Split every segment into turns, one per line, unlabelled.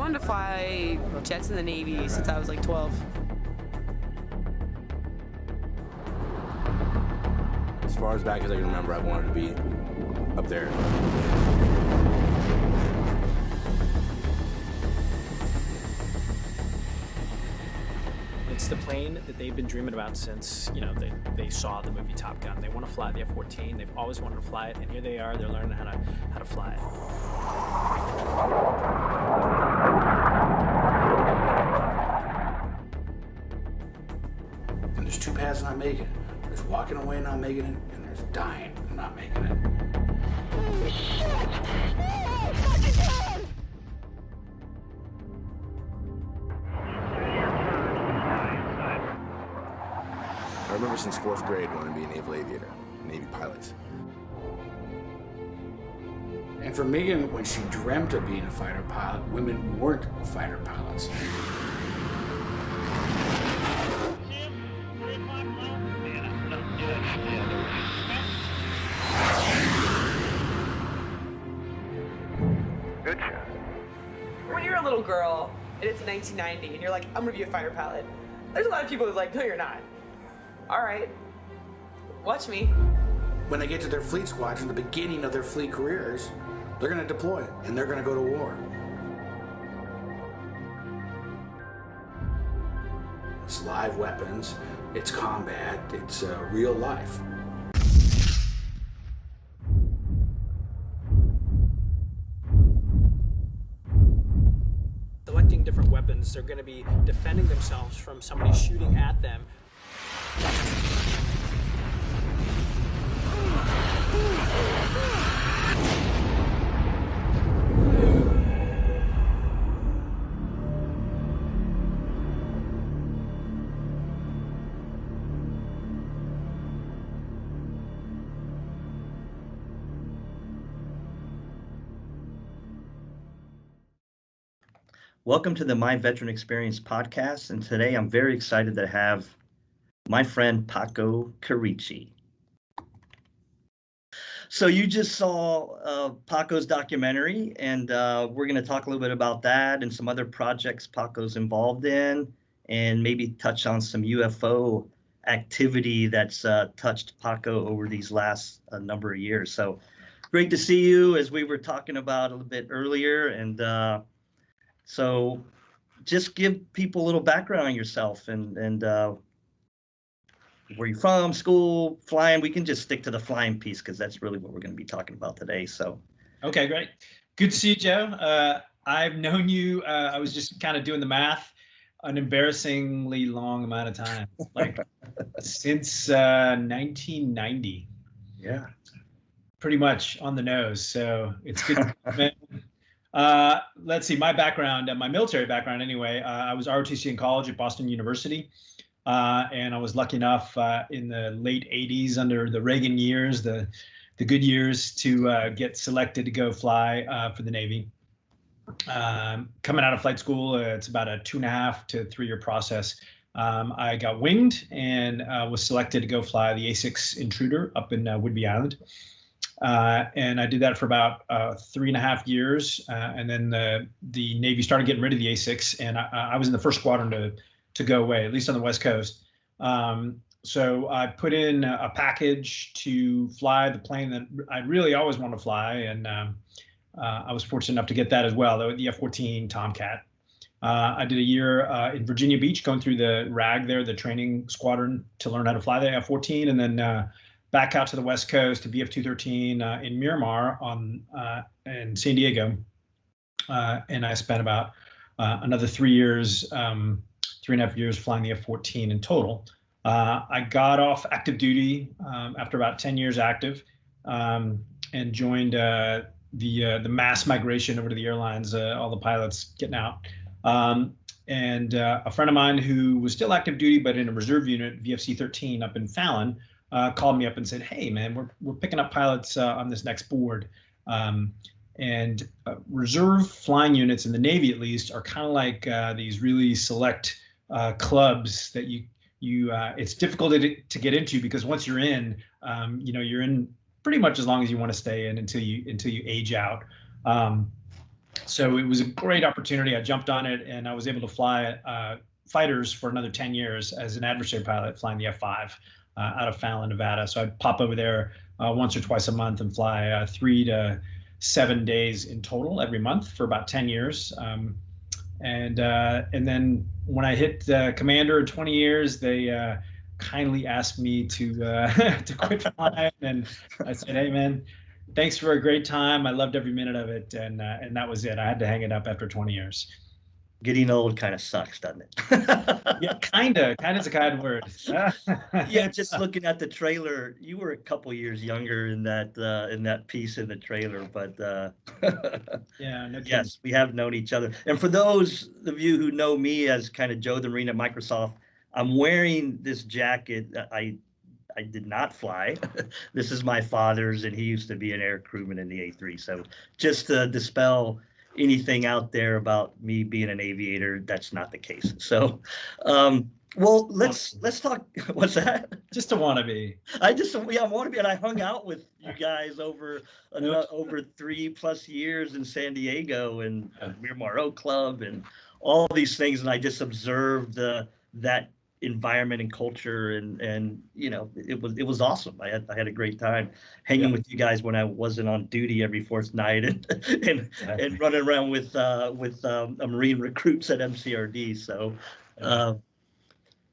wanted to fly jets in the Navy since I was like 12.
As far as back as I can remember, I've wanted to be up there.
It's the plane that they've been dreaming about since, they saw the movie Top Gun. They want to fly the F-14. They've always wanted to fly it, and here they are. They're learning how to fly it.
And there's two paths not making it. There's walking away not making it, and there's dying and not making it.
Oh, shit! Oh, fucking God!
I remember since 4th grade wanting to be a naval aviator, Navy pilot.
And for Megan, when she dreamt of being a fighter pilot, women weren't fighter pilots.
Good shot.
When you're a little girl and it's 1990 and you're like, I'm gonna be a fighter pilot, there's a lot of people who's like, no, you're not. All right, watch me.
When they get to their fleet squadron, the beginning of their fleet careers, they're going to deploy and they're going to go to war. It's live weapons, it's combat, it's real life.
Selecting different weapons, they're going to be defending themselves from somebody shooting at them.
Welcome to the My Veteran Experience podcast, and today I'm very excited to have my friend Paco Chierici. So you just saw Paco's documentary, and we're going to talk a little bit about that and some other projects Paco's involved in, and maybe touch on some UFO activity that's touched Paco over these last number of years. So great to see you, as we were talking about a little bit earlier, and so just give people a little background on yourself and where you're from, school, flying. We can just stick to the flying piece because that's really what we're going to be talking about today. So,
okay, great. Good to see you, Joe. I've known you. I was just kind of doing the math, an embarrassingly long amount of time, like since 1990.
Yeah,
pretty much on the nose. So it's good. Let's see, my background, my military background anyway, I was ROTC in college at Boston University. And I was lucky enough in the late 80s under the Reagan years, the good years, to get selected to go fly for the Navy. Coming out of flight school, it's about a 2.5 to 3 year process. I got winged and was selected to go fly the A6 Intruder up in Whidbey Island. And I did that for about 3.5 years, and then the Navy started getting rid of the A6, and I was in the first squadron to go away, at least on the West Coast. So I put in a package to fly the plane that I really always wanted to fly, and I was fortunate enough to get that as well, the F-14 Tomcat. I did a year in Virginia Beach, going through the RAG there, the training squadron, to learn how to fly the F-14, and then back out to the West Coast to VF-213 in Miramar in San Diego. And I spent about another 3 years, 3.5 years flying the F-14 in total. I got off active duty after about 10 years active, and joined the mass migration over to the airlines, all the pilots getting out. And a friend of mine who was still active duty, but in a reserve unit, VFC-13 up in Fallon, called me up and said, "Hey, man, we're picking up pilots on this next board." And reserve flying units in the Navy, at least, are kind of like these really select clubs that you it's difficult to get into, because once you're in, you're in pretty much as long as you want to stay in until you age out. So it was a great opportunity. I jumped on it, and I was able to fly fighters for another 10 years as an adversary pilot, flying the F5 out of Fallon, Nevada. So I'd pop over there once or twice a month and fly 3 to 7 days in total every month for about 10 years. And then when I hit commander in 20 years, they kindly asked me to to quit flying, and I said, "Hey, man, thanks for a great time. I loved every minute of it," and that was it. I had to hang it up after 20 years.
Getting old kind of sucks, doesn't it?
Yeah, kinda. Kinda's a kind word.
Yeah, just looking at the trailer, you were a couple years younger in that piece in the trailer, but
Yeah, no kidding.
yes, we have known each other. And for those of you who know me as kind of Joe the Marine at Microsoft, I'm wearing this jacket that I did not fly. This is my father's, and he used to be an air crewman in the A3. So just to dispel anything out there about me being an aviator, that's not the case. So, well, let's talk. What's that?
Just a wannabe.
I want to be, and I hung out with you guys over 3+ years in San Diego and Miramar Club and all these things, and I just observed that environment and culture, and it was awesome. I had a great time hanging with you guys when I wasn't on duty every fourth night, and running around with Marine recruits at MCRD.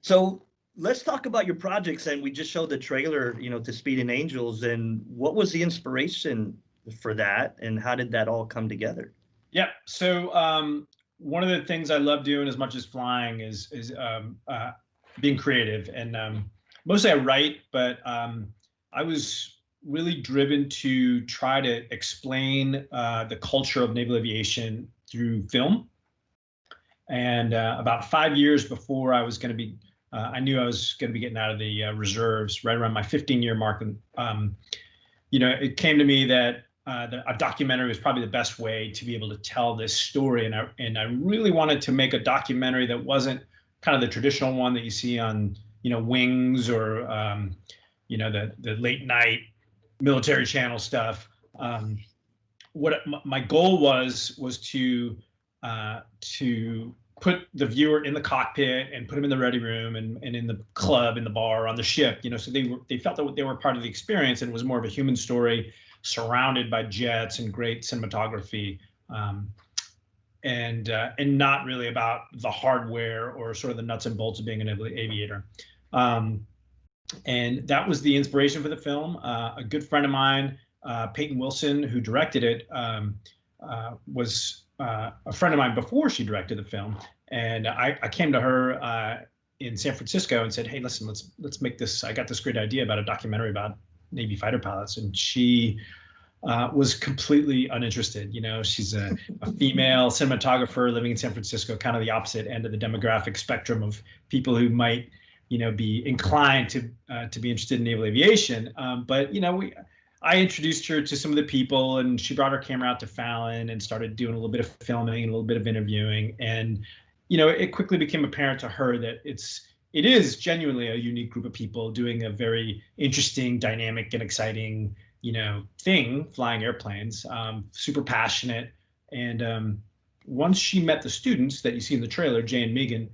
So let's talk about your projects. And we just showed the trailer, to Speed and Angels. And what was the inspiration for that, and how did that all come together?
Yeah. So one of the things I love doing as much as flying is being creative, and mostly I write, but I was really driven to try to explain the culture of naval aviation through film. And about 5 years before I was going to be, I knew I was going to be getting out of the reserves, right around my 15-year mark. And, it came to me that a documentary was probably the best way to be able to tell this story. And I really wanted to make a documentary that wasn't kind of the traditional one that you see on, Wings or, the late night military channel stuff. What my goal was to put the viewer in the cockpit and put them in the ready room and in the club, in the bar, on the ship, so they felt that they were part of the experience, and it was more of a human story surrounded by jets and great cinematography, and not really about the hardware or sort of the nuts and bolts of being an aviator. And that was the inspiration for the film. A good friend of mine, Peyton Wilson, who directed it, was a friend of mine before she directed the film. And I came to her in San Francisco and said, "Hey, listen, let's make this. I got this great idea about a documentary about Navy fighter pilots." And she was completely uninterested. She's a female cinematographer living in San Francisco, kind of the opposite end of the demographic spectrum of people who might, be inclined to be interested in naval aviation. But I introduced her to some of the people, and she brought her camera out to Fallon and started doing a little bit of filming and a little bit of interviewing. And, it quickly became apparent to her that it is genuinely a unique group of people doing a very interesting, dynamic, and exciting, thing, flying airplanes, super passionate. And once she met the students that you see in the trailer, Jay and Megan,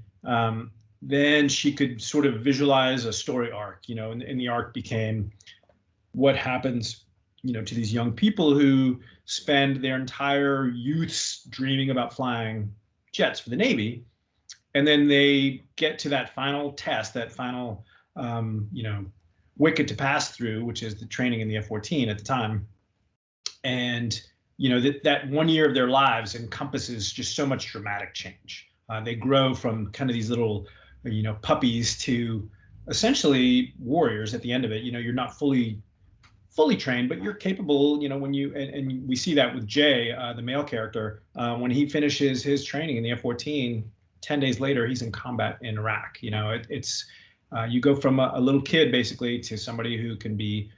then she could sort of visualize a story arc, and the arc became what happens, to these young people who spend their entire youths dreaming about flying jets for the Navy. And then they get to that final test, that final, wicket to pass through, which is the training in the F-14 at the time. And, that 1 year of their lives encompasses just so much dramatic change. They grow from kind of these little, puppies to essentially warriors at the end of it. You're not fully trained, but you're capable, when and we see that with Jay, the male character, when he finishes his training in the F-14, 10 days later, he's in combat in Iraq. It's you go from a little kid basically to somebody who can be,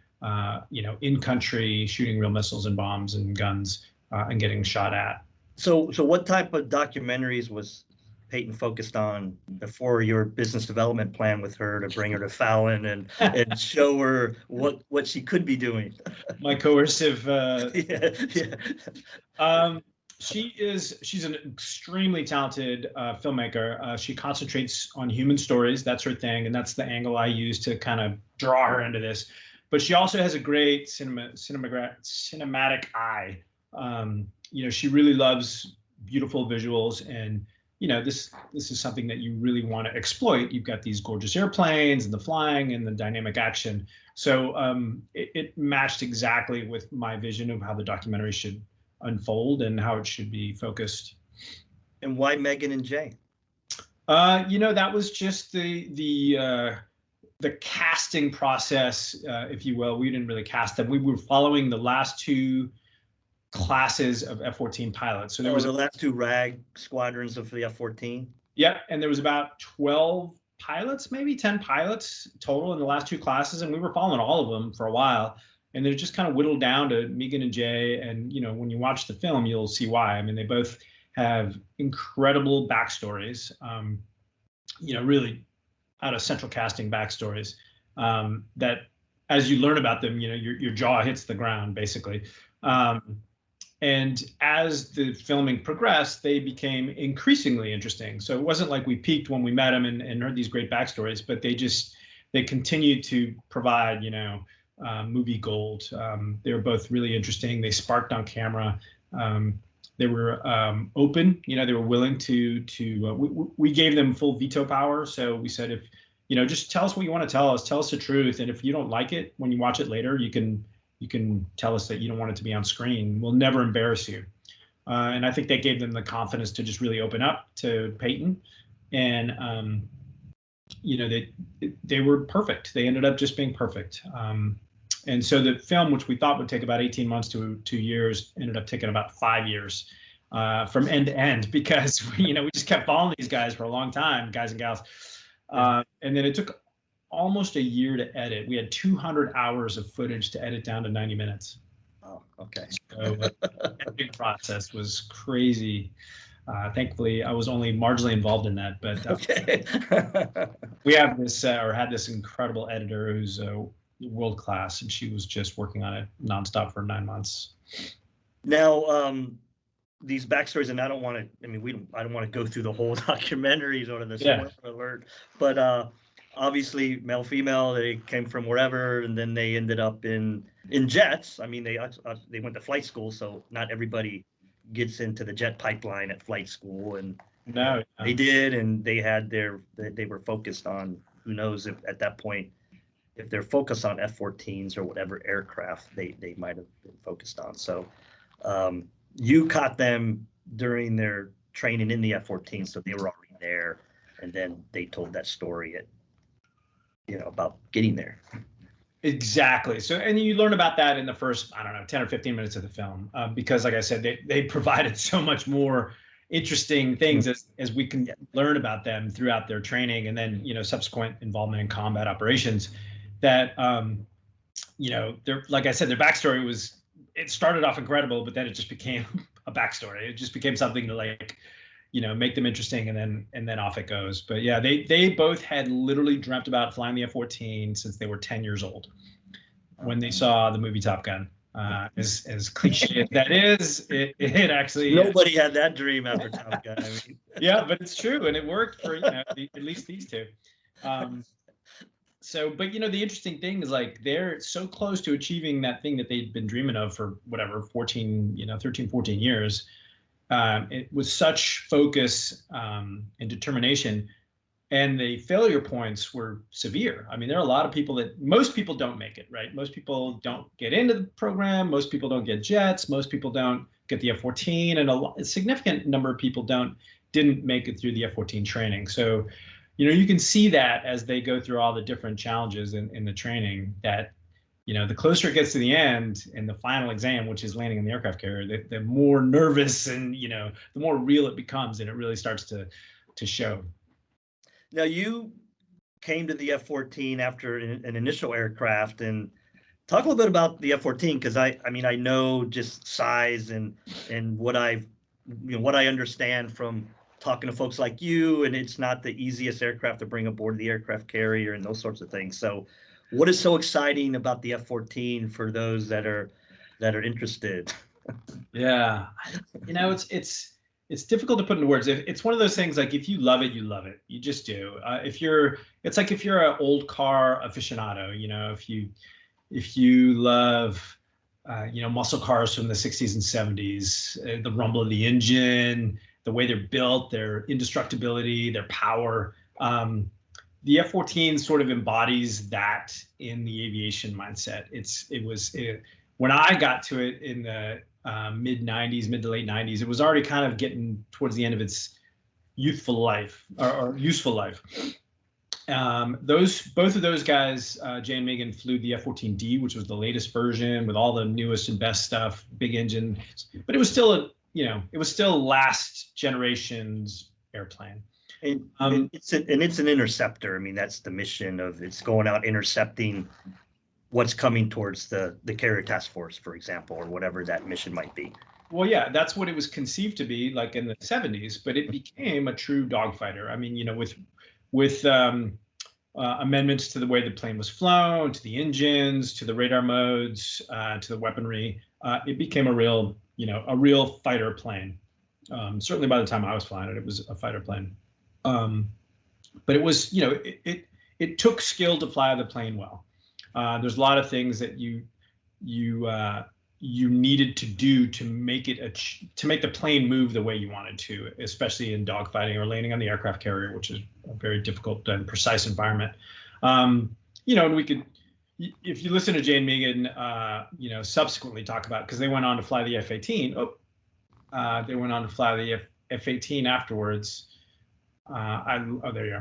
in country shooting real missiles and bombs and guns and getting shot at.
So what type of documentaries was Peyton focused on before your business development plan with her to bring her to Fallon and show her what she could be doing?
My coercive.
Yeah.
She's an extremely talented filmmaker. She concentrates on human stories. That's her thing, and that's the angle I use to kind of draw her into this. But she also has a great cinematic eye. She really loves beautiful visuals, and this is something that you really want to exploit. You've got these gorgeous airplanes and the flying and the dynamic action. So it matched exactly with my vision of how the documentary should unfold and how it should be focused.
And why Megan and Jay?
That was just the casting process, if you will. We didn't really cast them. We were following the last two classes of F-14 pilots. So there was
the last two RAG squadrons of the F-14.
Yep, and there was about 12 pilots, maybe 10 pilots total in the last two classes, and we were following all of them for a while. And they're just kind of whittled down to Megan and Jay. And when you watch the film, you'll see why. I mean, they both have incredible backstories. Really out of central casting backstories that, as you learn about them, your jaw hits the ground basically. And as the filming progressed, they became increasingly interesting. So it wasn't like we peaked when we met them and heard these great backstories, but they continued to provide, movie gold. They were both really interesting. They sparked on camera. They were open. They were willing to. We gave them full veto power. So we said, if just tell us what you want to tell us. Tell us the truth. And if you don't like it when you watch it later, you can tell us that you don't want it to be on screen. We'll never embarrass you. And I think that gave them the confidence to just really open up to Peyton. And they were perfect. They ended up just being perfect. And so the film, which we thought would take about 18 months to 2 years, ended up taking about 5 years from end to end, because we just kept following these guys for a long time, guys and gals. And then it took almost a year to edit. We had 200 hours of footage to edit down to 90 minutes.
Oh, okay.
So the editing process was crazy. Thankfully, I was only marginally involved in that, but
okay.
we have had this incredible editor who's world class, and she was just working on it nonstop for 9 months.
Now, these backstories, and I don't want to go through the whole documentary, sort of the spoiler alert, but obviously male, female, they came from wherever, and then they ended up in jets. I mean, they went to flight school, so not everybody gets into the jet pipeline at flight school, and they did, and they were focused on, who knows if at that point, if they're focused on F-14s or whatever aircraft they might have been focused on. So you caught them during their training in the F-14, so they were already there, and then they told that story about getting there.
Exactly. So, and you learn about that in the first, 10 or 15 minutes of the film, because like I said, they provided so much more interesting things as we can learn about them throughout their training, and then, subsequent involvement in combat operations that, like I said, their backstory it started off incredible, but then it just became a backstory. It just became something to make them interesting, and then off it goes. But yeah, they both had literally dreamt about flying the F-14 since they were 10 years old when they saw the movie Top Gun. As cliche as that is, it actually
nobody had that dream after Top Gun.
Yeah, but it's true, and it worked for at least these two. But the interesting thing is, they're so close to achieving that thing that they'd been dreaming of for 13, 14 years. It was such focus and determination, and the failure points were severe. I mean, there are a lot of people most people don't make it, right? Most people don't get into the program. Most people don't get jets. Most people don't get the F-14, and a significant number of people didn't make it through the F-14 training. So, you can see that as they go through all the different challenges in the training, that the closer it gets to the end and the final exam, which is landing in the aircraft carrier, the more nervous and, the more real it becomes, and it really starts to show.
Now, you came to the F-14 after an initial aircraft, and talk a little bit about the F-14, because I know just size and what what I understand from talking to folks like you, and it's not the easiest aircraft to bring aboard the aircraft carrier and those sorts of things. So what is so exciting about the F-14 for those that are interested?
Yeah, it's difficult to put into words. It's one of those things like if you love it, you love it. You just do. It's like if you're an old car aficionado, if you love, muscle cars from the 60s and 70s, the rumble of the engine, the way they're built, their indestructibility, their power. The F-14 sort of embodies that in the aviation mindset. When I got to it in the mid to late 90s, it was already kind of getting towards the end of its youthful life or useful life. Both of those guys, Jay and Megan, flew the F-14D, which was the latest version with all the newest and best stuff, big engine, but it was still last generation's airplane.
And it's an interceptor. I mean, that's the mission of it's going out intercepting what's coming towards the carrier task force, for example, or whatever that mission might be.
Well, yeah, that's what it was conceived to be like in the 70s, but it became a true dogfighter. I mean, with amendments to the way the plane was flown, to the engines, to the radar modes, to the weaponry, it became a real fighter plane. Certainly by the time I was flying it, it was a fighter plane. But it was, it took skill to fly the plane well. There's a lot of things that you needed to do to make the plane move the way you wanted to, especially in dogfighting or landing on the aircraft carrier, which is a very difficult and precise environment. And if you listen to Jay and Megan, subsequently talk about, because they went on to fly the F-18. They went on to fly the F-18 afterwards. There you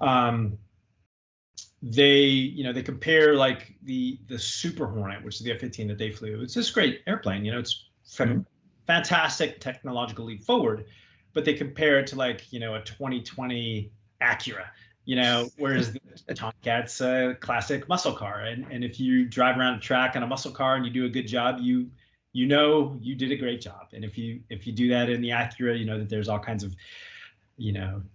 are. They compare like the Super Hornet, which is the F-15 that they flew. It's this great airplane, it's fantastic technological leap forward, but they compare it to like, a 2020 Acura, whereas the Tomcat's a classic muscle car. And if you drive around the track on a muscle car and you do a good job, you did a great job. And if you do that in the Acura, that there's all kinds of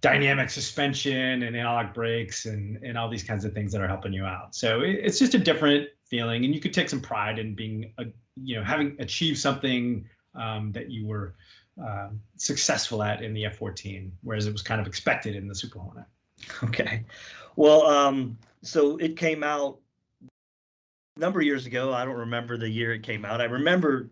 dynamic suspension and analog brakes and all these kinds of things that are helping you out. So it's just a different feeling, and you could take some pride in being, having achieved something that you were successful at in the F-14, whereas it was kind of expected in the Super Hornet.
Okay. Well, so it came out a number of years ago. I don't remember the year it came out. I remember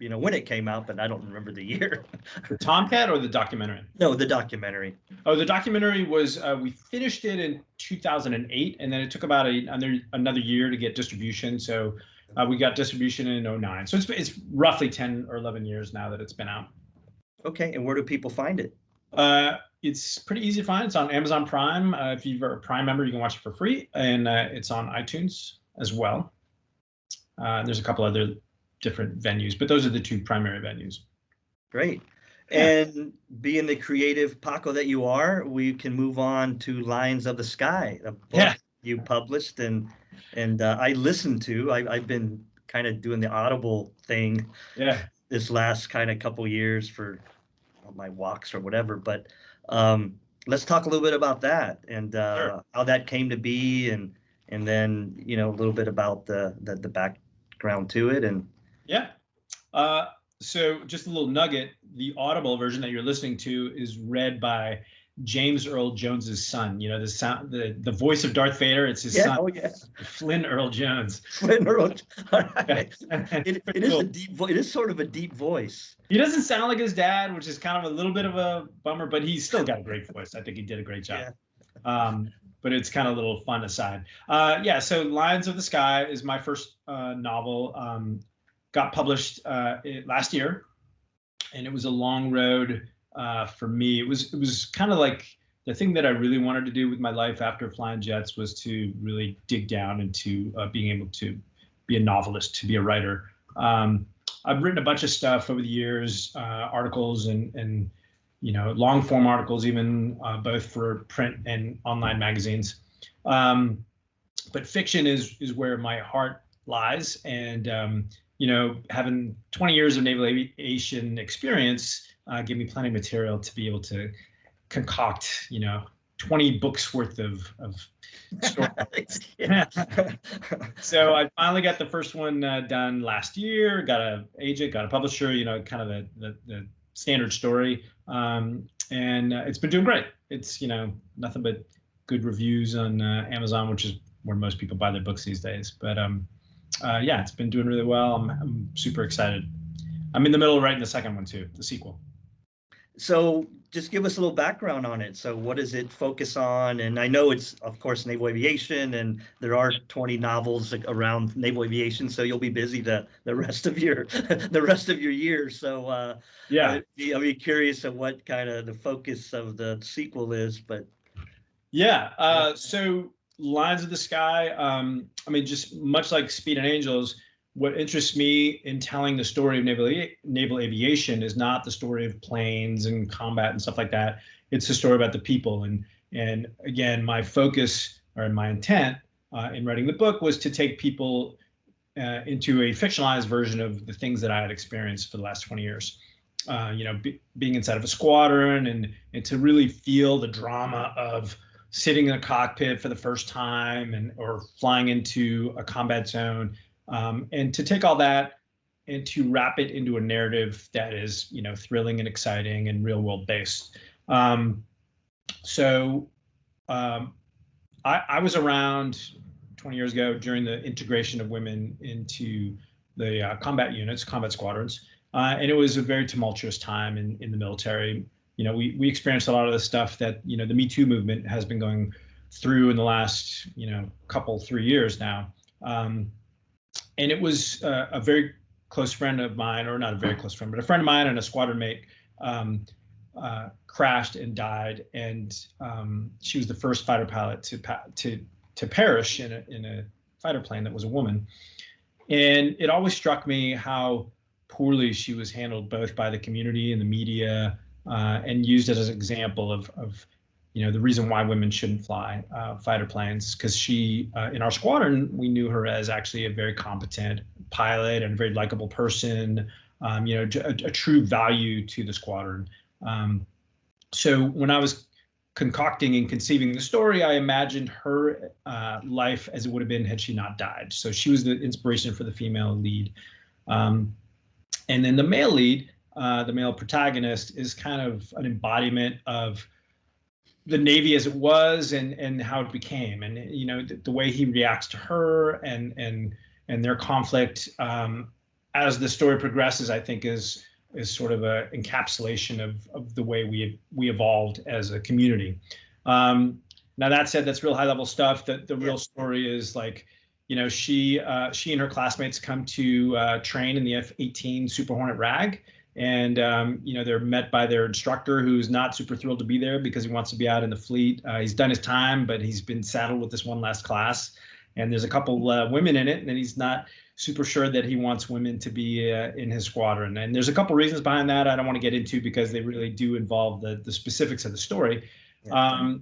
when it came out, but I don't remember the year.
The Tomcat or the documentary?
No, the documentary.
Oh, the documentary was, we finished it in 2008, and then it took about another year to get distribution. So we got distribution in 2009. So it's roughly 10 or 11 years now that it's been out.
Okay, and where do people find it?
It's pretty easy to find. It's on Amazon Prime. If you're a Prime member, you can watch it for free, and it's on iTunes as well. There's a couple other different venues, but those are the two primary venues.
Great. And being the creative Paco that you are, we can move on to Lions of the Sky, a book you published and I listened to. I've been kind of doing the Audible thing this last kind of couple years for my walks or whatever, but let's talk a little bit about that and how that came to be, and then a little bit about the background to it. And
so just a little nugget, the Audible version that you're listening to is read by James Earl Jones's son. The voice of Darth Vader, it's his son. Flynn Earl Jones.
Flynn Earl. All right. It is a deep voice. It is sort of a deep voice.
He doesn't sound like his dad, which is kind of a little bit of a bummer, but he's still got a great voice. I think he did a great job. But it's kind of a little fun aside. So Lions of the Sky is my first novel. Got published last year, and it was a long road for me. It was kind of like the thing that I really wanted to do with my life after flying jets was to really dig down into being able to be a novelist, to be a writer. I've written a bunch of stuff over the years, articles and long form articles, even both for print and online magazines. But fiction is where my heart lies, and having 20 years of naval aviation experience gave me plenty of material to be able to concoct, 20 books worth of story.
Yeah.
So I finally got the first one done last year. Got a agent, got a publisher. You know, kind of the standard story, and it's been doing great. It's nothing but good reviews on Amazon, which is where most people buy their books these days. But yeah, it's been doing really well. I'm super excited. I'm in the middle of writing the second one too, the sequel.
So just give us a little background on it. So what does it focus on? And I know it's, of course, naval aviation, and there are 20 novels around naval aviation, so you'll be busy the rest of your the rest of your year. So
Yeah.
I'll be curious of what kind of the focus of the sequel is. But
Yeah. So Lines of the Sky. I mean, just much like Speed and Angels, what interests me in telling the story of naval aviation is not the story of planes and combat and stuff like that. It's the story about the people. And again, my focus or my intent in writing the book was to take people into a fictionalized version of the things that I had experienced for the last 20 years. Being inside of a squadron and to really feel the drama of sitting in a cockpit for the first time or flying into a combat zone. And to take all that and to wrap it into a narrative that is, thrilling and exciting and real world based. So I was around 20 years ago during the integration of women into the combat units, combat squadrons. And it was a very tumultuous time in the military. We experienced a lot of the stuff that, the Me Too movement has been going through in the last, 3 years now. And it was a very close friend of mine, or not a very close friend, but a friend of mine and a squadron mate crashed and died. And she was the first fighter pilot to perish in a fighter plane that was a woman. And it always struck me how poorly she was handled, both by the community and the media, and used as an example of the reason why women shouldn't fly fighter planes, because she, in our squadron, we knew her as actually a very competent pilot and a very likable person, a true value to the squadron. So when I was concocting and conceiving the story, I imagined her life as it would have been had she not died. So she was the inspiration for the female lead. And then the male lead, the male protagonist, is kind of an embodiment of the Navy as it was and how it became, and the way he reacts to her and their conflict as the story progresses, I think is sort of a encapsulation of the way we evolved as a community. Now that said, that's real high level stuff. The real story is like, she and her classmates come to train in the F-18 Super Hornet RAG. And, they're met by their instructor, who's not super thrilled to be there because he wants to be out in the fleet. He's done his time, but he's been saddled with this one last class. And there's a couple women in it, and he's not super sure that he wants women to be in his squadron. And there's a couple reasons behind that I don't want to get into because they really do involve the specifics of the story. Yeah.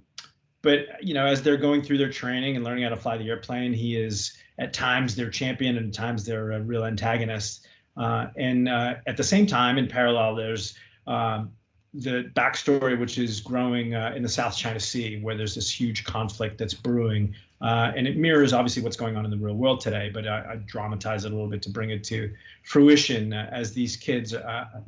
But, as they're going through their training and learning how to fly the airplane, he is at times their champion and at times they're a real antagonist. And at the same time, in parallel, there's the backstory, which is growing in the South China Sea, where there's this huge conflict that's brewing. And it mirrors, obviously, what's going on in the real world today. But I dramatize it a little bit to bring it to fruition as these kids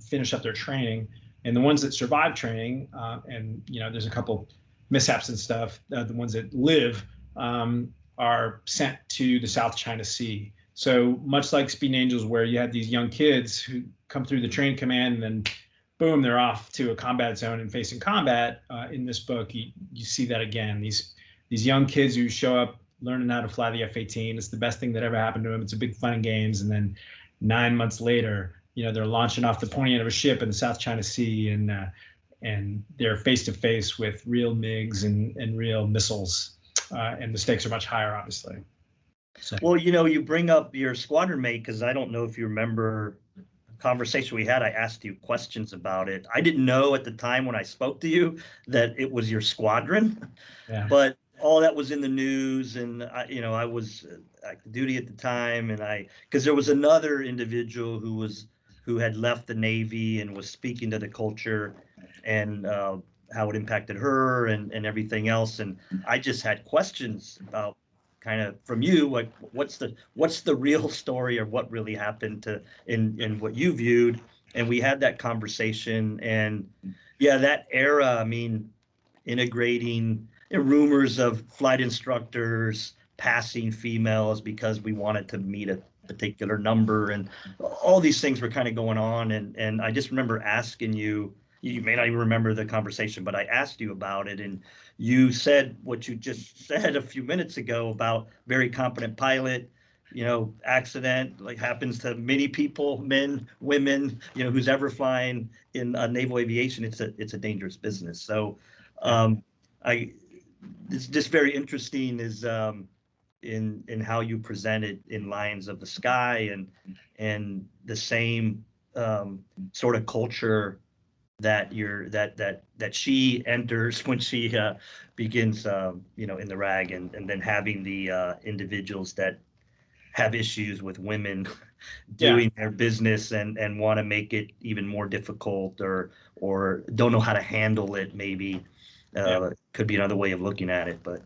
finish up their training. And the ones that survive training, and there's a couple mishaps and stuff, the ones that live are sent to the South China Sea. So much like Speed and Angels, where you have these young kids who come through the training command and then boom, they're off to a combat zone and facing combat. In this book, you see that again. These young kids who show up learning how to fly the F-18. It's the best thing that ever happened to them. It's a big fun and games. And then 9 months later, they're launching off the pointy end of a ship in the South China Sea, and they're face to face with real MiGs and real missiles. And the stakes are much higher, obviously. So.
Well, you bring up your squadron mate, because I don't know if you remember the conversation we had. I asked you questions about it. I didn't know at the time when I spoke to you that it was your squadron, but all that was in the news, and I was active duty at the time, and because there was another individual who had left the Navy and was speaking to the culture, and how it impacted her and everything else. And I just had questions about kind of from you, like what's the real story or what really happened to in what you viewed. And we had that conversation. And yeah, that era, I mean, integrating rumors of flight instructors passing females because we wanted to meet a particular number, and all these things were kind of going on. And I just remember asking you, you may not even remember the conversation, but I asked you about it, and you said what you just said a few minutes ago about very competent pilot, accident like happens to many people, men, women, who's ever flying in naval aviation. It's a dangerous business. So I it's just very interesting is in how you presented in Lions of the Sky, and the same sort of culture that she enters when she begins in the RAG, and then having the individuals that have issues with women doing their business and want to make it even more difficult, or don't know how to handle it, maybe could be another way of looking at it. But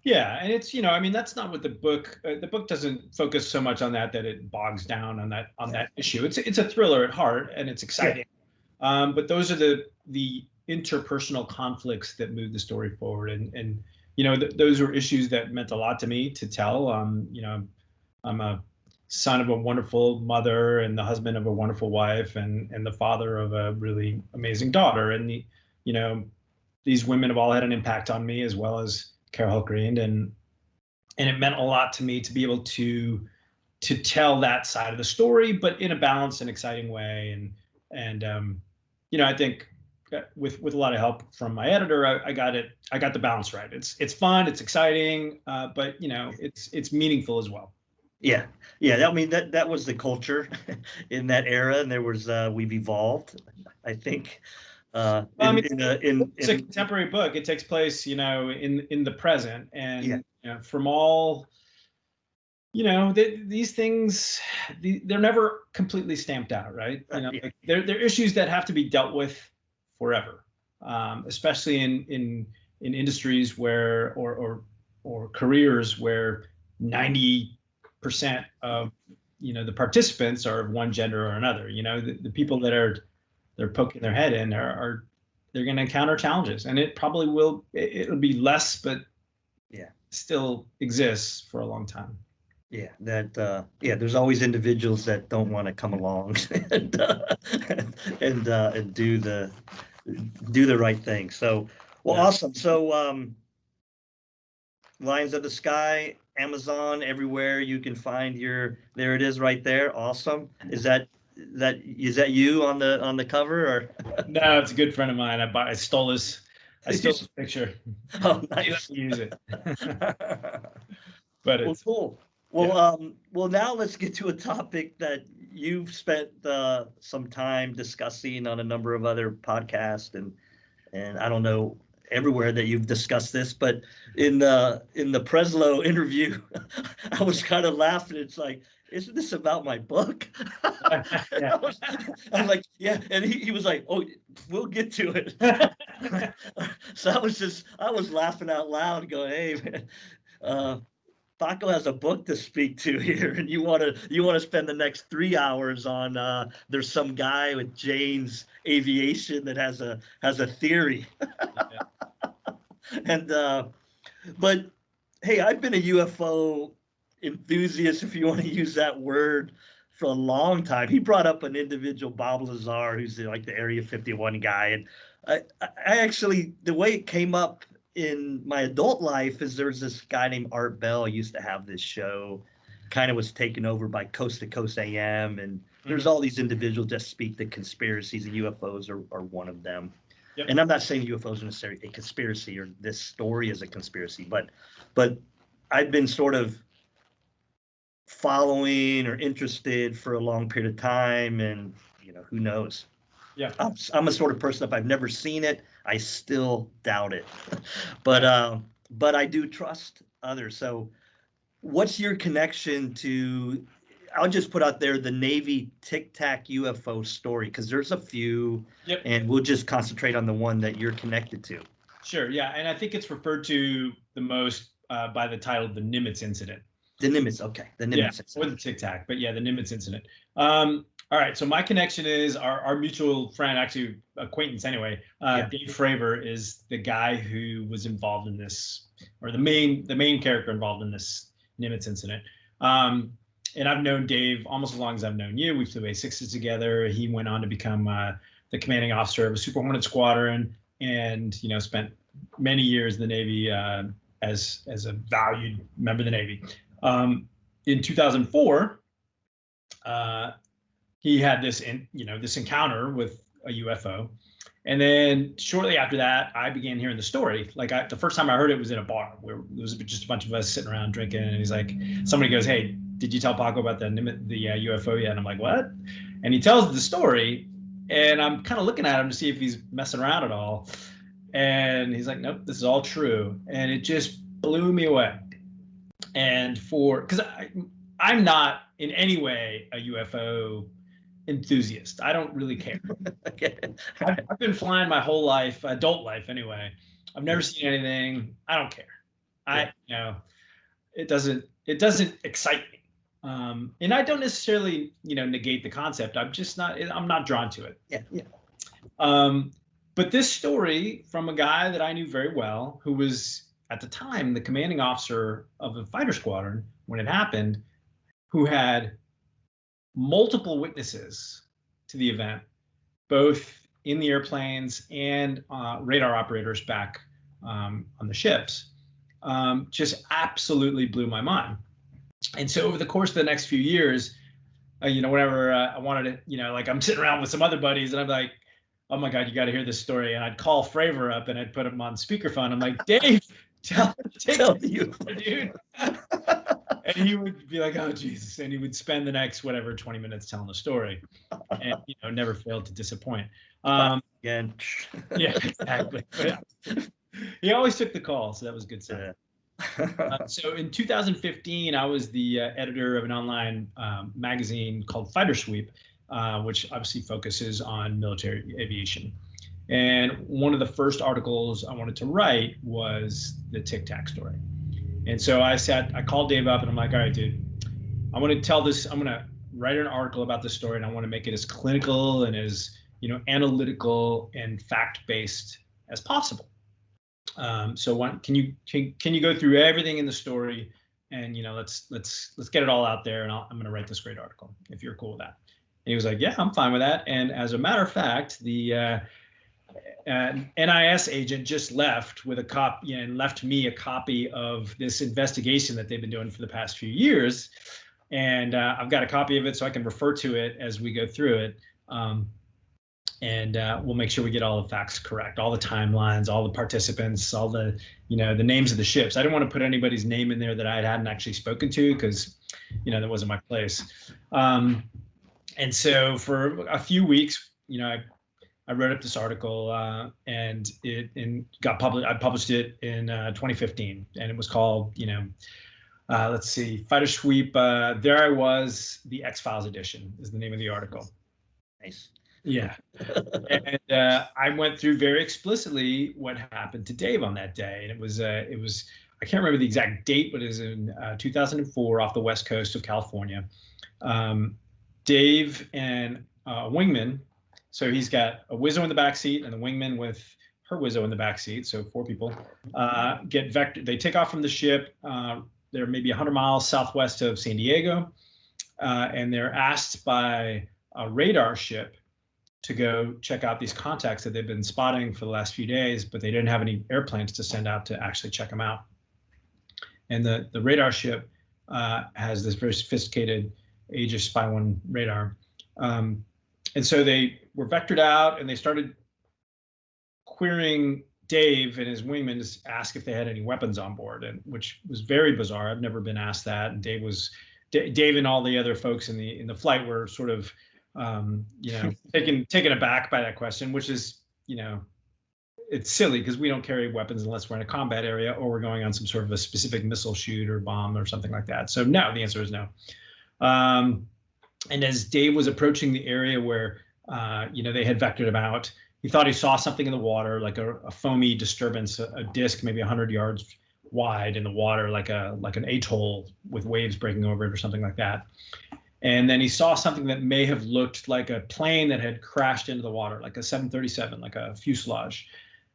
Yeah, and it's I mean that's not what the book doesn't focus so much on that it bogs down on that issue. It's a thriller at heart, and it's exciting. But those are the interpersonal conflicts that move the story forward, and those were issues that meant a lot to me to tell. I'm a son of a wonderful mother and the husband of a wonderful wife, and the father of a really amazing daughter, and these women have all had an impact on me, as well as Carol Green, and it meant a lot to me to be able to tell that side of the story, but in a balanced and exciting way. And I think with a lot of help from my editor, I got the balance right. It's fun, it's exciting, but it's meaningful as well.
yeah, I mean that was the culture in that era, and there was we've evolved, I think.
Well, I mean, it's a contemporary book. It takes place, in the present, and from all, these things, they're never completely stamped out, right? Like, they're issues that have to be dealt with forever, especially in industries where or careers where 90% of the participants are of one gender or another. The people that they're poking their head in they're going to encounter challenges, and it probably it'll be less, but still exists for a long time.
There's always individuals that don't want to come along and do the right thing. So awesome. So Lions of the Sky, Amazon, everywhere you can find there it is right there. Awesome. Is that you on the cover, or?
No, it's a good friend of mine. I stole his picture.
Oh, nice.
Use it. But it's
cool. Well, now let's get to a topic that you've spent some time discussing on a number of other podcasts, and I don't know everywhere that you've discussed this, but in the Preslow interview, I was kind of laughing. It's like, isn't this about my book? I was like, yeah, and he was like, oh, we'll get to it. So I was laughing out loud, going, hey, man, Paco has a book to speak to here, and you want to spend the next 3 hours on there's some guy with Jane's Aviation that has a theory. And but hey, I've been a UFO enthusiast, if you want to use that word, for a long time. He brought up an individual, Bob Lazar, who's like the Area 51 guy, and I actually, the way it came up in my adult life is there's this guy named Art Bell used to have this show, kind of was taken over by Coast to Coast AM, and there's all these individuals that speak to conspiracies, and UFOs are one of them. Yep. And I'm not saying UFOs are necessarily a conspiracy or this story is a conspiracy, but I've been sort of following or interested for a long period of time, and who knows. Yeah, I'm a sort of person, if I've never seen it, I still doubt it. But I do trust others. So what's your connection to, I'll just put out there the Navy Tic Tac UFO story, because there's a few,
Yep.
and we'll just concentrate on the one that you're connected to.
Sure. Yeah, and I think it's referred to the most by the title "The Nimitz Incident."
The Nimitz, okay, the Nimitz.
Yeah, or the Tic Tac, but yeah, the Nimitz Incident. All right, so my connection is our mutual friend, actually acquaintance anyway. Dave Fravor is the guy who was involved in this, or the main character involved in this Nimitz incident. And I've known Dave almost as long as I've known you. We flew A6s together. He went on to become the commanding officer of a Super Hornet squadron, and spent many years in the Navy as a valued member of the Navy. In 2004. He had this encounter with a UFO, and then shortly after that, I began hearing the story. Like the first time I heard it was in a bar where there was just a bunch of us sitting around drinking, and he's like, somebody goes, "Hey, did you tell Paco about the UFO yet?" And I'm like, "What?" And he tells the story, and I'm kind of looking at him to see if he's messing around at all, and he's like, "Nope, this is all true," and it just blew me away. And because I'm not in any way a UFO enthusiast. I don't really care.
Okay.
I've been flying my whole life, adult life anyway. I've never seen anything. I don't care. It doesn't excite me. And I don't necessarily, negate the concept. I'm not drawn to it.
Yeah.
But this story from a guy that I knew very well, who was at the time the commanding officer of a fighter squadron when it happened, who had multiple witnesses to the event, both in the airplanes and radar operators back on the ships, just absolutely blew my mind. And so over the course of the next few years, whenever I wanted to, like I'm sitting around with some other buddies and I'm like, "Oh my God, you got to hear this story." And I'd call Fravor up and I'd put him on speakerphone. I'm like, "Dave, tell you, dude." And he would be like, "Oh, Jesus." And he would spend the next, 20 minutes telling the story, and, never failed to disappoint.
Again.
Yeah, exactly. But he always took the call, so that was good stuff. So in 2015, I was the editor of an online magazine called Fighter Sweep, which obviously focuses on military aviation. And one of the first articles I wanted to write was the Tic Tac story. And so I called Dave up and I'm like, "All right, dude, I want to tell this. I'm going to write an article about this story, and I want to make it as clinical and as, analytical and fact-based as possible. So can you go through everything in the story, and let's get it all out there, and I'm going to write this great article if you're cool with that." And he was like, "Yeah, I'm fine with that." And as a matter of fact, the NIS agent just left with a copy and left me a copy of this investigation that they've been doing for the past few years. And I've got a copy of it so I can refer to it as we go through it. And we'll make sure we get all the facts correct, all the timelines, all the participants, all the, the names of the ships. I didn't want to put anybody's name in there that I hadn't actually spoken to because, that wasn't my place. And so for a few weeks, I wrote up this article and it got published. I published it in 2015, and it was called, let's see, Fighter Sweep. There I Was, the X-Files edition is the name of the article.
Nice.
Yeah. And I went through very explicitly what happened to Dave on that day. And it was, I can't remember the exact date, but it was in 2004 off the west coast of California. Dave and wingman, so he's got a Wizzo in the back seat and the wingman with her Wizzo in the back seat, so 4 people, they take off from the ship. They're maybe 100 miles southwest of San Diego, and they're asked by a radar ship to go check out these contacts that they've been spotting for the last few days, but they didn't have any airplanes to send out to actually check them out. And the radar ship has this very sophisticated Aegis Spy 1 radar. And so they were vectored out and they started querying Dave and his wingman to ask if they had any weapons on board, and which was very bizarre. I've never been asked that. And Dave and all the other folks in the flight were sort of, taken aback by that question, which is, it's silly because we don't carry weapons unless we're in a combat area or we're going on some sort of a specific missile shoot or bomb or something like that. So no, the answer is no. And as Dave was approaching the area where, they had vectored him out, he thought he saw something in the water, like a foamy disturbance, a disc maybe 100 yards wide in the water, like an atoll with waves breaking over it or something like that. And then he saw something that may have looked like a plane that had crashed into the water, like a 737, like a fuselage.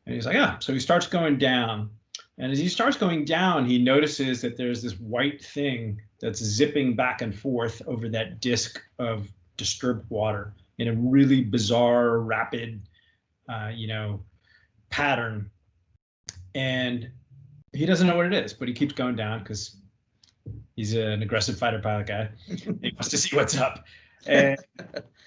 And he's like, so he starts going down. And as he starts going down, he notices that there's this white thing that's zipping back and forth over that disc of disturbed water in a really bizarre, rapid, pattern. And he doesn't know what it is, but he keeps going down because he's an aggressive fighter pilot guy. He wants to see what's up. And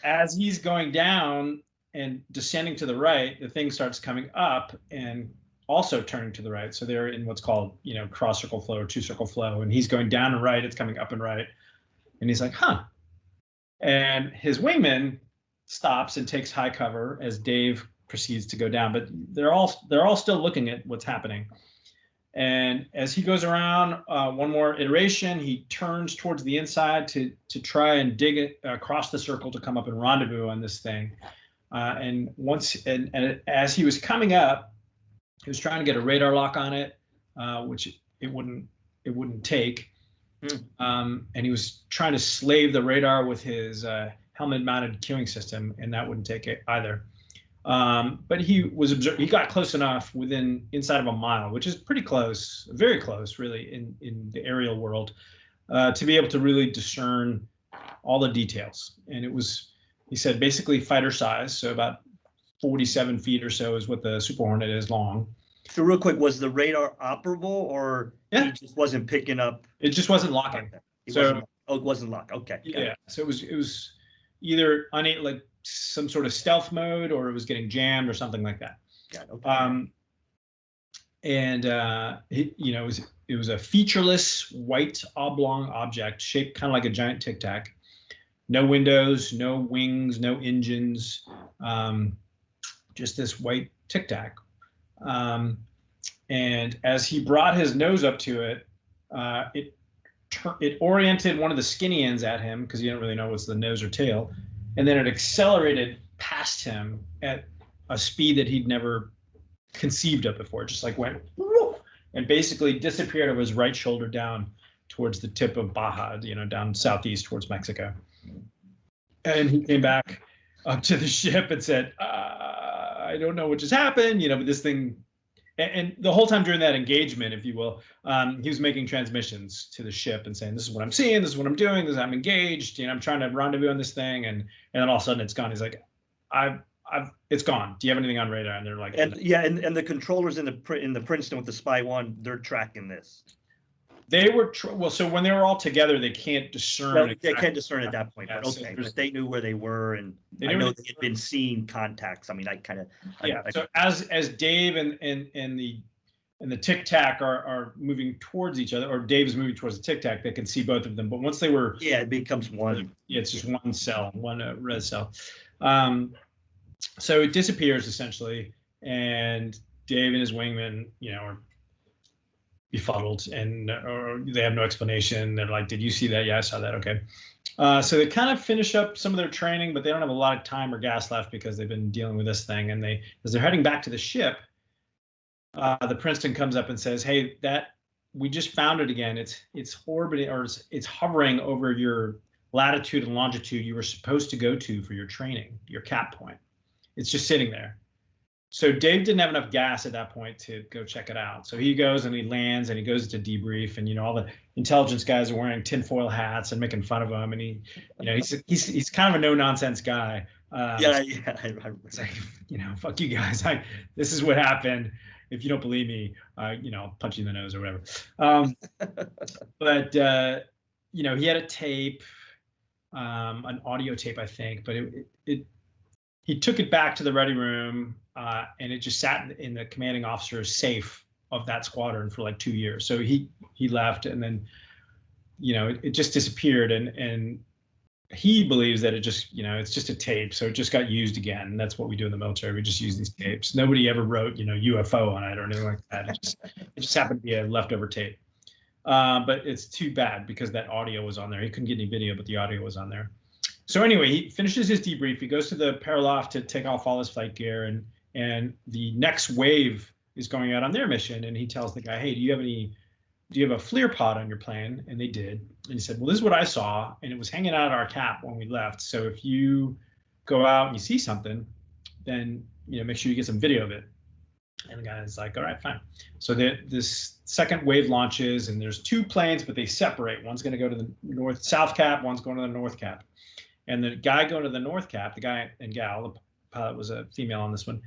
as he's going down and descending to the right, the thing starts coming up and also turning to the right. So they're in what's called, cross circle flow or two circle flow. And he's going down and right, it's coming up and right. And he's like, And his wingman stops and takes high cover as Dave proceeds to go down. But they're all still looking at what's happening. And as he goes around one more iteration, he turns towards the inside to try and dig it across the circle to come up and rendezvous on this thing. And as he was coming up, he was trying to get a radar lock on it, which it wouldn't take. And he was trying to slave the radar with his helmet-mounted cueing system, and that wouldn't take it either. But he got close enough inside of a mile, which is pretty close, very close, really, in the aerial world, to be able to really discern all the details. And it was, he said, basically fighter size, so about 47 feet or so is what the Super Hornet is long.
So real quick, was the radar operable, or he just wasn't picking up?
It just wasn't locking.
It wasn't locked. Okay.
Yeah. So it was either like some sort of stealth mode, or it was getting jammed or something like that. Okay. It was a featureless white oblong object shaped kind of like a giant Tic Tac. No windows, no wings, no engines, just this white Tic Tac. And as he brought his nose up to it, it oriented one of the skinny ends at him because you don't really know what's the nose or tail. And then it accelerated past him at a speed that he'd never conceived of before. It just like went whoop, and basically disappeared over his right shoulder down towards the tip of Baja, down southeast towards Mexico. And he came back up to the ship and said, I don't know what just happened, but this thing, and the whole time during that engagement, if you will, he was making transmissions to the ship and saying, this is what I'm seeing, this is what I'm doing, I'm engaged, I'm trying to rendezvous on this thing, and then all of a sudden it's gone. He's like, it's gone. Do you have anything on radar? And they're like,
and the controllers in the Princeton with the Spy 1, they're tracking this.
They were so when they were all together, they can't discern.
Well, they can't discern at that point,
yeah,
but okay. But they knew where they were, and I know they had been seeing contacts. I mean,
So as Dave and the Tic Tac are moving towards each other, or Dave is moving towards the Tic Tac, they can see both of them. But once they were,
it becomes one.
Yeah, it's just one cell, one red cell. So it disappears essentially, and Dave and his wingman, are befuddled, or they have no explanation. They're like, did you see that? Yeah, I saw that. Okay. So they kind of finish up some of their training, but they don't have a lot of time or gas left because they've been dealing with this thing. And as they're heading back to the ship, the Princeton comes up and says, hey, we just found it again. It's orbiting, or it's hovering over your latitude and longitude you were supposed to go to for your training, your cap point. It's just sitting there. So Dave didn't have enough gas at that point to go check it out. So he goes and he lands and he goes to debrief, and all the intelligence guys are wearing tinfoil hats and making fun of him, and he's kind of a no nonsense guy. It's like, fuck you guys. This is what happened. If you don't believe me, I'll punch you in the nose or whatever. But he had a tape, an audio tape, I think, but he took it back to the ready room, and it just sat in the commanding officer's safe of that squadron for like 2 years. So he left, and then, it just disappeared. And he believes that it just, it's just a tape. So it just got used again. And that's what we do in the military. We just use these tapes. Nobody ever wrote, UFO on it or anything like that. It just happened to be a leftover tape. But it's too bad because that audio was on there. He couldn't get any video, but the audio was on there. So anyway, he finishes his debrief. He goes to the paraloft to take off all his flight gear, and the next wave is going out on their mission. And he tells the guy, "Hey, do you have a FLIR pod on your plane?" And they did. And he said, "Well, this is what I saw, and it was hanging out our cap when we left. So if you go out and you see something, then make sure you get some video of it." And the guy's like, "All right, fine." So this second wave launches, and there's two planes, but they separate. One's going to go to the south cap, one's going to the north cap. And the guy going to the north cap, the guy and gal, the pilot was a female on this one.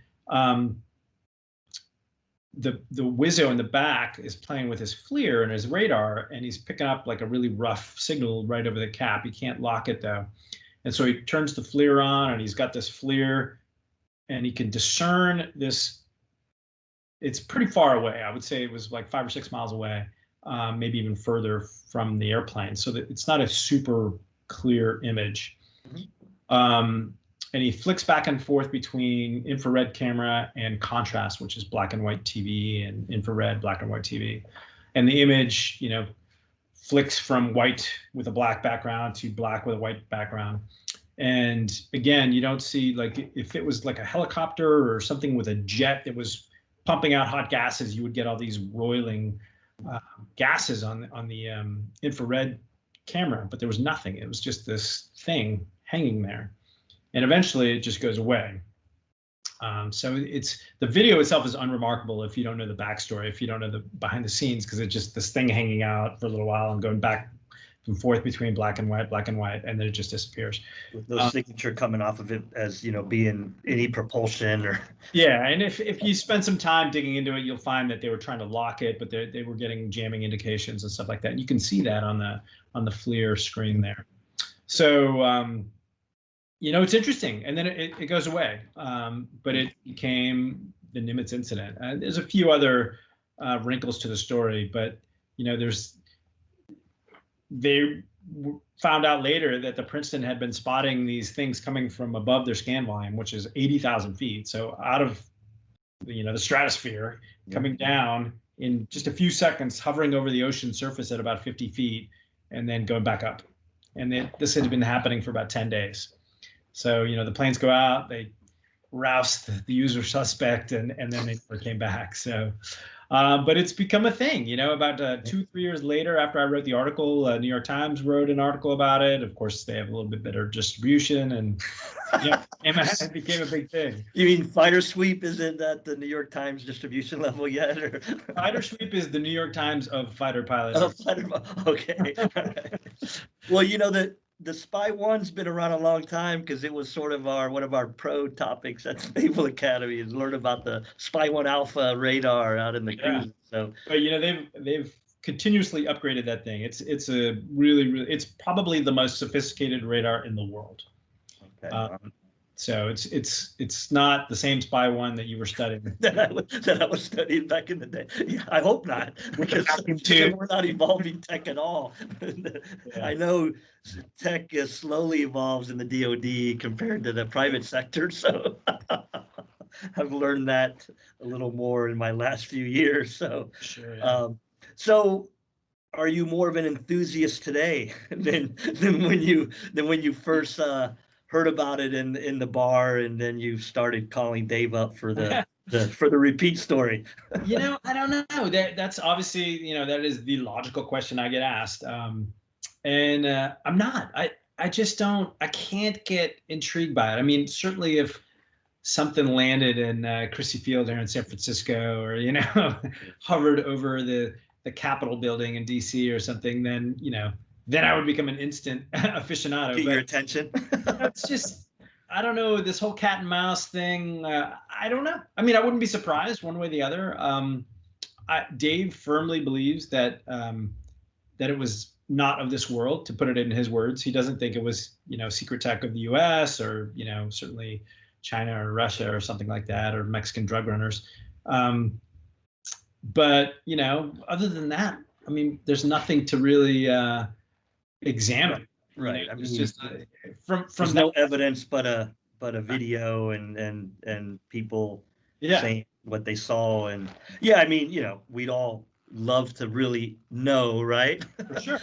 The Wizzo in the back is playing with his FLIR and his radar, and he's picking up like a really rough signal right over the cap. He can't lock it though. And so he turns the FLIR on, and he's got this FLIR, and he can discern this. It's pretty far away. I would say it was like 5 or 6 miles away, maybe even further from the airplane. So that it's not a super clear image. And he flicks back and forth between infrared camera and contrast, which is black and white TV, and infrared black and white TV. And the image, flicks from white with a black background to black with a white background. And again, you don't see, like, if it was like a helicopter or something with a jet that was pumping out hot gases, you would get all these roiling gases on the infrared camera, but there was nothing. It was just this thing hanging there, and eventually it just goes away. So the video itself is unremarkable if you don't know the backstory, if you don't know the behind the scenes, because it's just this thing hanging out for a little while and going back and forth between black and white, and then it just disappears.
With those signature coming off of it as being any propulsion or.
Yeah, and if you spend some time digging into it, you'll find that they were trying to lock it, but they were getting jamming indications and stuff like that. And you can see that on the FLIR screen there. So it's interesting, and then it goes away. But it became the Nimitz incident. There's a few other wrinkles to the story, but they found out later that the Princeton had been spotting these things coming from above their scan volume, which is 80,000 feet. So out of the stratosphere, coming down in just a few seconds, hovering over the ocean surface at about 50 feet, and then going back up. And this had been happening for about 10 days. So, the planes go out, they rouse the user suspect, and then they never came back. So, but it's become a thing, about 2-3 years later after I wrote the article, New York Times wrote an article about it. Of course, they have a little bit better distribution, and it became a big thing.
You mean Fighter Sweep isn't at the New York Times distribution level yet? Or?
Fighter Sweep is the New York Times of fighter pilots.
Okay. Well, the Spy One's been around a long time because it was sort of one of our pro topics at the Naval Academy, is learn about the Spy One Alpha radar out in the cruise. So,
but they've continuously upgraded that thing. It's a really it's probably the most sophisticated radar in the world.
Okay.
So it's not the same Spy One that you were studying.
that I was studying back in the day. Yeah, I hope not, because we're not evolving tech at all. Yeah. I know tech slowly evolves in the DoD compared to the private sector, so I've learned that a little more in my last few years. So,
sure, yeah.
So are you more of an enthusiast today than when you first heard about it in the bar, and then you started calling Dave up for the repeat story?
I don't know. That's obviously, that is the logical question I get asked. And I'm not. I just don't. I can't get intrigued by it. I mean, certainly if something landed in Christie Field here in San Francisco, or hovered over the Capitol building in DC or something, then then I would become an instant aficionado.
Get your attention.
It's just, I don't know, this whole cat and mouse thing. I don't know. I mean, I wouldn't be surprised one way or the other. Dave firmly believes that it was not of this world, to put it in his words. He doesn't think it was, secret tech of the U.S. or, certainly China or Russia or something like that, or Mexican drug runners. But, other than that, I mean, there's nothing to really examine.
Right.
I mean, it's just from
there's no evidence but a video and people saying what they saw. And I mean, we'd all love to really know, right?
For sure.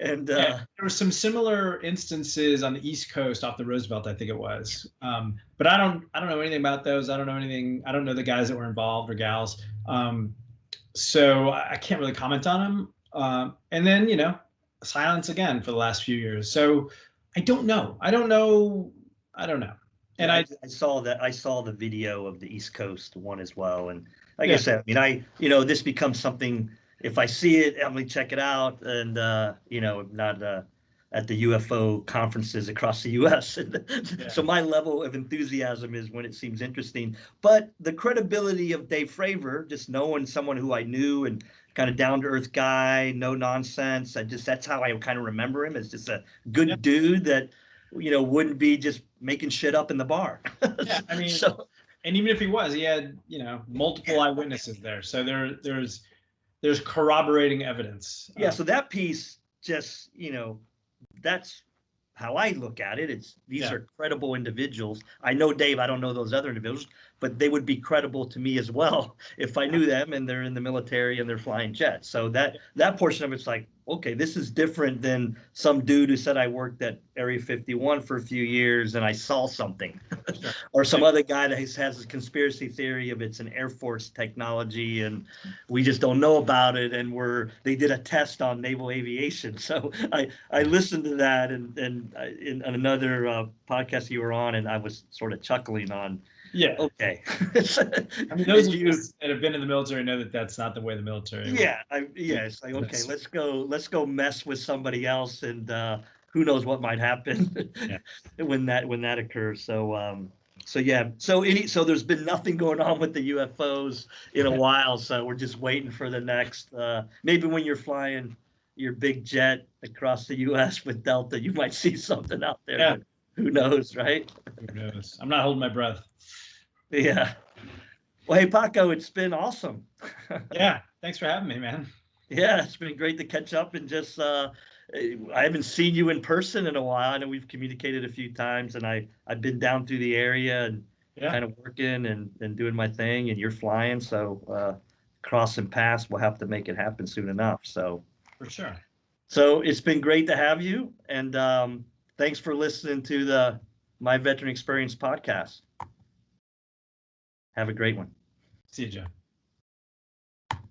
And
Yeah, there were some similar instances on the East Coast off the Roosevelt, I think it was. But I don't know anything about those. I don't know anything. I don't know the guys that were involved or gals. So I can't really comment on them. And then, silence again for the last few years. So I don't know. I don't know. And
yeah, I saw that. I saw the video of the East Coast one as well. And like I
Yeah.
said, this becomes something. If I see it, I'm gonna check it out. And not at the UFO conferences across the U.S.
Yeah.
So my level of enthusiasm is when it seems interesting. But the credibility of Dave Fravor, just knowing someone who I knew and kind of down to earth guy, no nonsense. That's how I kind of remember him, as just a good dude that wouldn't be just making shit up in the bar.
Yeah, I mean,
So
and even if he was, he had, multiple eyewitnesses there. So there's corroborating evidence.
yeah, so that piece just, that's how I look at it. These are credible individuals. I know Dave, I don't know those other individuals, but they would be credible to me as well if I knew them and they're in the military and they're flying jets. So that portion of it's like, okay, this is different than some dude who said I worked at Area 51 for a few years and I saw something.
Sure.
Or some other guy that has a conspiracy theory of it's an Air Force technology and we just don't know about it, and they did a test on naval aviation. So I listened to that and in another podcast you were on, and I was sort of chuckling on.
Yeah.
Okay.
I mean, those of us that have been in the military know that that's not the way the military works.
Yeah, it's like, okay, let's go mess with somebody else, and who knows what might happen when that occurs. So yeah, so there's been nothing going on with the UFOs in a while, so we're just waiting for the next. Maybe when you're flying your big jet across the U.S. with Delta, you might see something out there.
Yeah.
But who knows, right?
Who knows? I'm not holding my breath.
Yeah. Well, hey Paco, it's been awesome.
Yeah, thanks for having me, man.
Yeah, it's been great to catch up and just I haven't seen you in person in a while. I know we've communicated a few times, and I've been down through the area and kind of working and doing my thing, and you're flying, so crossing paths, we'll have to make it happen soon enough. So
For sure.
So it's been great to have you, and thanks for listening to the My Veteran Experience podcast. Have a great one.
See you, Joe.